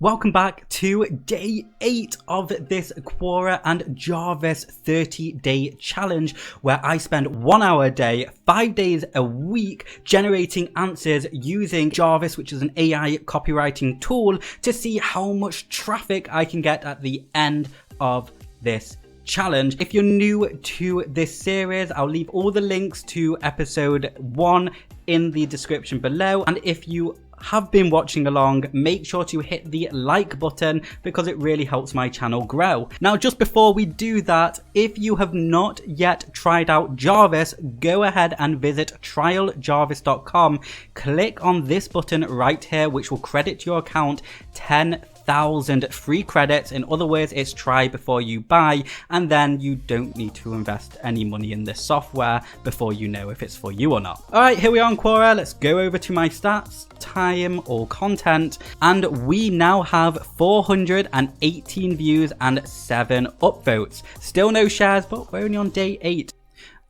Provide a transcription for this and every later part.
Welcome back to day 8 of this Quora and Jarvis 30-day challenge, where I spend 1 hour a day, 5 days a week, generating answers using Jarvis, which is an AI copywriting tool, to see how much traffic I can get at the end of this challenge. If you're new to this series, I'll leave all the links to episode 1 in the description below. And if you have been watching along, make sure to hit the like button because it really helps my channel grow. Now, just before we do that, if you have not yet tried out Jarvis, go ahead and visit trialjarvis.com. Click on this button right here, which will credit your account 10,000 free credits. In other words, it's try before you buy, and then you don't need to invest any money in this software before you know if it's for you or not. All right, here we are on Quora. Let's go over to my stats, time, all content, and we now have 418 views and 7 upvotes. Still no shares, but we're only on day 8.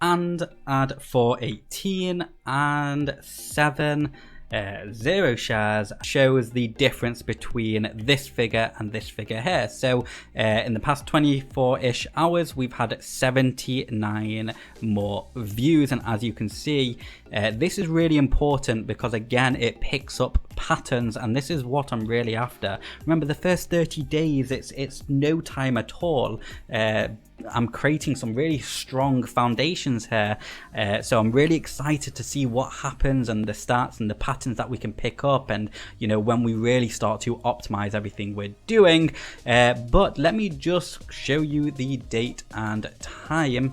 And add 418 and 7. 0 shares shows the difference between this figure and this figure here. So in the past 24-ish hours, we've had 79 more views, and as you can see, this is really important because again it picks up patterns, and this is what I'm really after. Remember, the first 30 days it's no time at all. I'm creating some really strong foundations here, so I'm really excited to see what happens and the stats and the patterns that we can pick up, and you know, when we really start to optimize everything we're doing. But let me just show you the date and time,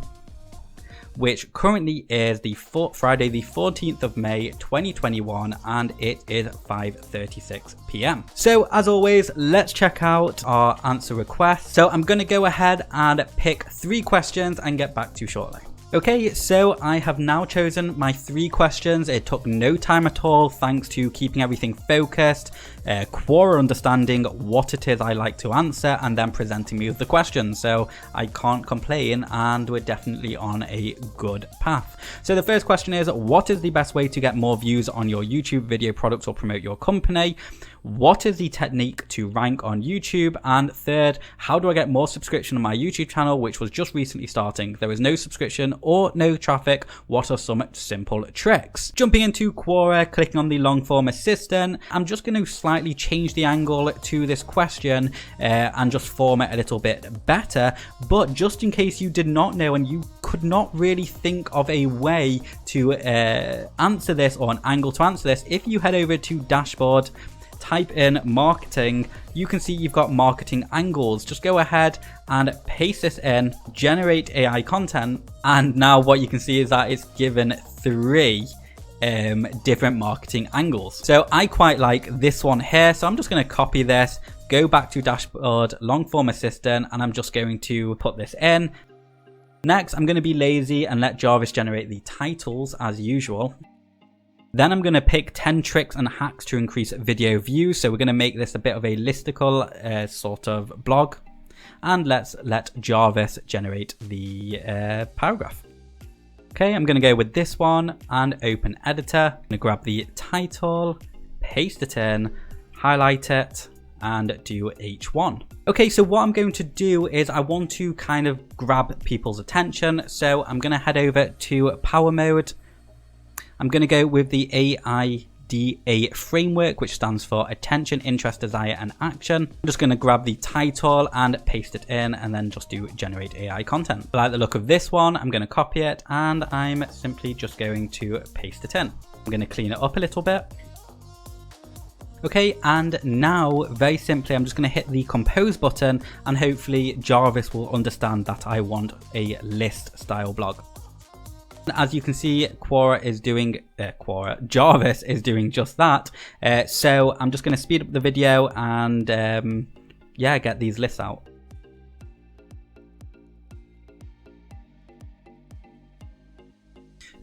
which currently is the Friday the 14th of May 2021, and it is 5:36 p.m. So as always, let's check out our answer request. So I'm going to go ahead and pick 3 questions and get back to you shortly. Okay, so I have now chosen my 3 questions. It took no time at all, thanks to keeping everything focused, Quora understanding what it is I like to answer, and then presenting me with the questions. So I can't complain, and we're definitely on a good path. So the first question is, what is the best way to get more views on your YouTube video products or promote your company? What is the technique to rank on YouTube? And third, how do I get more subscription on my YouTube channel, which was just recently starting? There is no subscription or no traffic. What are some simple tricks? Jumping into Quora, clicking on the long form assistant, I'm just going to slightly change the angle to this question and just form it a little bit better. But just in case you did not know and you could not really think of a way to answer this, or an angle to answer this, if you head over to dashboard, type in marketing, you can see you've got marketing angles. Just go ahead and paste this in, generate AI content, and now what you can see is that it's given 3 different marketing angles. So I quite like this one here, so I'm just going to copy this, go back to dashboard, long form assistant, and I'm just going to put this in. Next, I'm going to be lazy and let Jarvis generate the titles as usual. Then I'm going to pick 10 tricks and hacks to increase video views. So we're going to make this a bit of a listicle sort of blog. And let's let Jarvis generate the paragraph. Okay, I'm going to go with this one and open editor. I'm going to grab the title, paste it in, highlight it, and do H1. Okay, so what I'm going to do is I want to kind of grab people's attention. So I'm going to head over to power mode. I'm going to go with the AIDA framework, which stands for attention, interest, desire, and action. I'm just going to grab the title and paste it in, and then just do generate AI content. I like the look of this one. I'm going to copy it, and I'm simply just going to paste it in. I'm going to clean it up a little bit. Okay, and now very simply, I'm just going to hit the compose button, and hopefully Jarvis will understand that I want a list style blog. As you can see, Jarvis is doing just that. So I'm just going to speed up the video and yeah, get these lists out.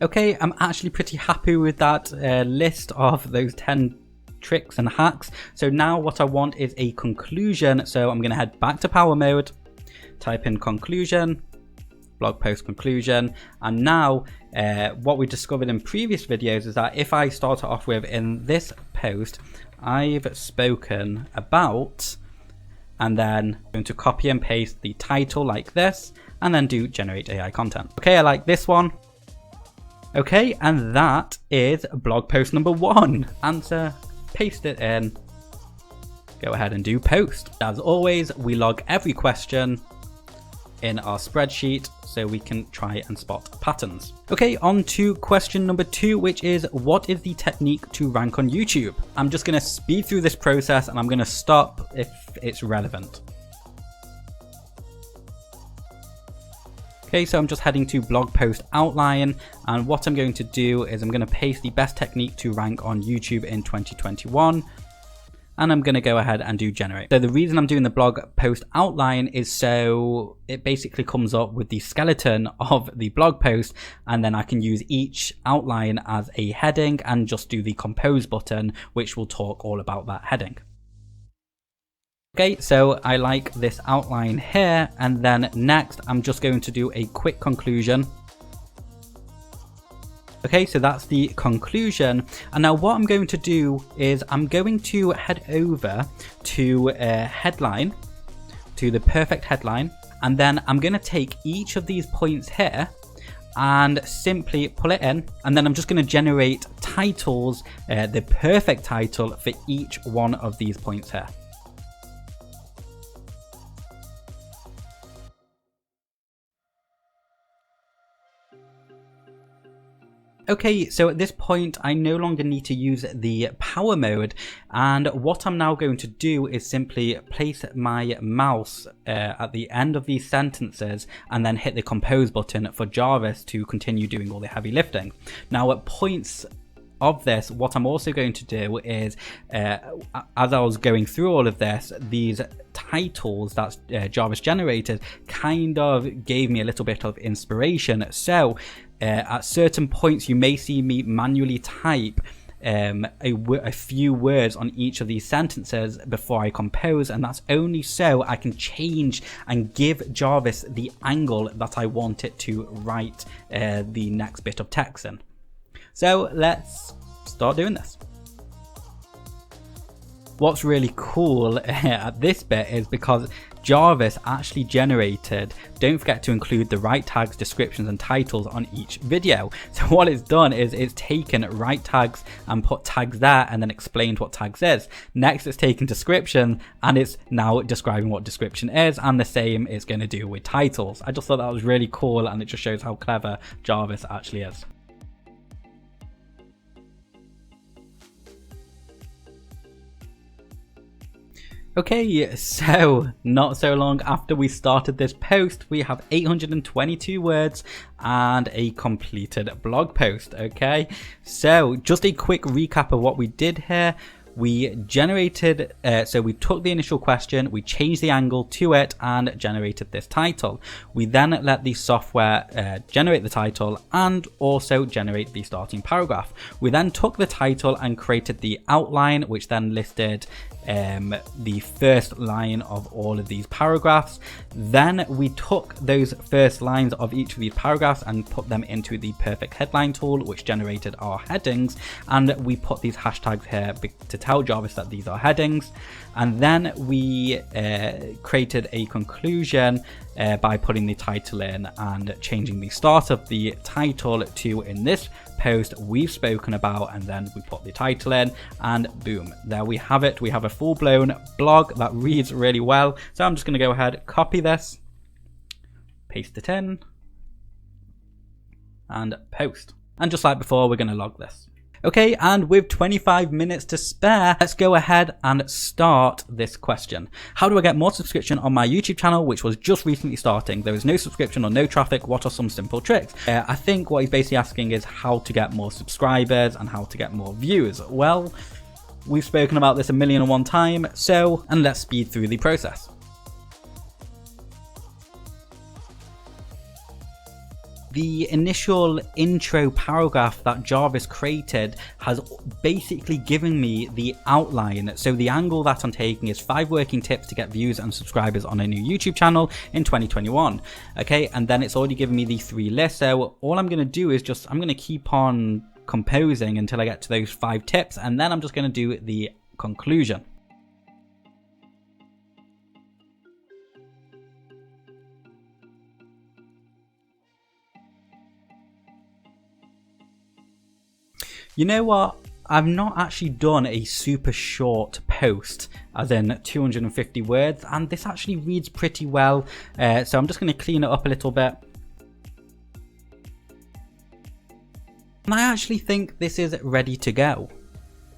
Okay, I'm actually pretty happy with that list of those 10 tricks and hacks. So now what I want is a conclusion. So I'm going to head back to power mode, type in conclusion, blog post conclusion, and now what we discovered in previous videos is that if I start it off with, in this post, I've spoken about, and then I'm going to copy and paste the title like this, and then do generate AI content. Okay, I like this one. Okay, and that is blog post number 1. Answer, paste it in, go ahead and do post. As always, we log every question in our spreadsheet so we can try and spot patterns. Okay, on to question number 2, which is what is the technique to rank on YouTube? I'm just going to speed through this process and I'm going to stop if it's relevant. Okay, so I'm just heading to blog post outline, and what I'm going to do is I'm going to paste the best technique to rank on YouTube in 2021. And I'm going to go ahead and do generate. So the reason I'm doing the blog post outline is so it basically comes up with the skeleton of the blog post, and then I can use each outline as a heading and just do the compose button, which will talk all about that heading. Okay, so I like this outline here, and then next I'm just going to do a quick conclusion. Okay, so that's the conclusion. And now what I'm going to do is I'm going to head over to headline, to the perfect headline. And then I'm going to take each of these points here and simply pull it in. And then I'm just going to generate titles, the perfect title for each one of these points here. Okay, so at this point, I no longer need to use the power mode, and what I'm now going to do is simply place my mouse at the end of these sentences and then hit the compose button for Jarvis to continue doing all the heavy lifting. Now at points of this, what I'm also going to do is, as I was going through all of this, these titles that Jarvis generated kind of gave me a little bit of inspiration. So at certain points, you may see me manually type a few words on each of these sentences before I compose, and that's only so I can change and give Jarvis the angle that I want it to write the next bit of text in. So let's start doing this. What's really cool at this bit is because Jarvis actually generated, don't forget to include the right tags, descriptions and titles on each video. So what it's done is it's taken right tags and put tags there and then explained what tags is. Next it's taken description and it's now describing what description is, and the same it's going to do with titles. I just thought that was really cool, and it just shows how clever Jarvis actually is. Okay, so not so long after we started this post, we have 822 words and a completed blog post. Okay, so just a quick recap of what we did here. We generated, so we took the initial question, we changed the angle to it and generated this title. We then let the software generate the title and also generate the starting paragraph. We then took the title and created the outline, which then listed the first line of all of these paragraphs. Then we took those first lines of each of these paragraphs and put them into the perfect headline tool, which generated our headings, and we put these hashtags here to tell Jarvis that these are headings. And then we created a conclusion by putting the title in and changing the start of the title to, in this post we've spoken about, and then we put the title in, and boom, there we have it. We have a full-blown blog that reads really well. So I'm just going to go ahead, copy this, paste it in, and post. And just like before, we're going to log this. Okay, and with 25 minutes to spare, let's go ahead and start this question. How do I get more subscription on my YouTube channel, which was just recently starting? There is no subscription or no traffic. What are some simple tricks? I think what he's basically asking is how to get more subscribers and how to get more views. Well, we've spoken about this 1,000,001 times, and let's speed through the process. The initial intro paragraph that Jarvis created has basically given me the outline. So the angle that I'm taking is 5 working tips to get views and subscribers on a new YouTube channel in 2021. Okay, and then it's already given me the 3 lists. So all I'm going to do is I'm going to keep on composing until I get to those 5 tips, and then I'm just going to do the conclusion. You know what? I've not actually done a super short post, as in 250 words, and this actually reads pretty well. So I'm just going to clean it up a little bit. And I actually think this is ready to go.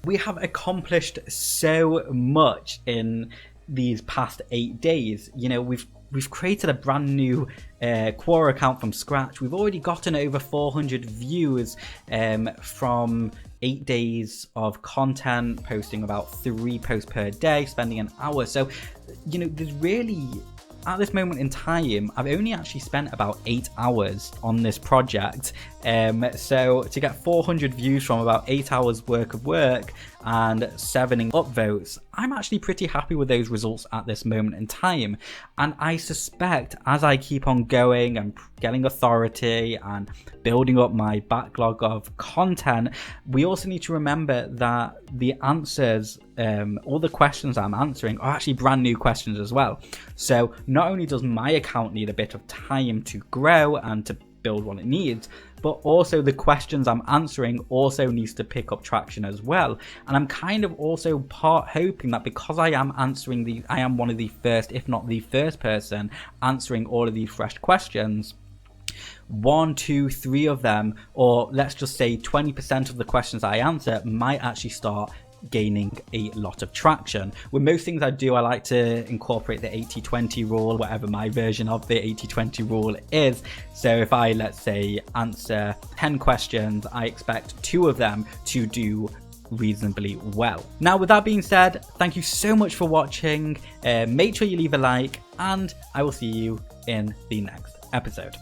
We have accomplished so much in these past 8 days. You know, we've created a brand new Quora account from scratch. We've already gotten over 400 views from 8 days of content, posting about 3 posts per day, spending an hour. So, you know, there's really, at this moment in time, I've only actually spent about 8 hours on this project. So to get 400 views from about 8 hours worth of work and 7 upvotes, I'm actually pretty happy with those results at this moment in time. And I suspect as I keep on going and getting authority and building up my backlog of content, we also need to remember that the answers, all the questions I'm answering are actually brand new questions as well. So not only does my account need a bit of time to grow and to build what it needs, but also the questions I'm answering also needs to pick up traction as well. And I'm kind of also part hoping that because I am answering these, I am one of the first, if not the first person answering all of these fresh questions, 1, 2, 3 of them, or let's just say 20% of the questions I answer might actually start gaining a lot of traction. With most things I do, I like to incorporate the 80-20 rule, whatever my version of the 80-20 rule is. So if I, let's say, answer 10 questions, I expect 2 of them to do reasonably well. Now, with that being said, thank you so much for watching. Make sure you leave a like, and I will see you in the next episode.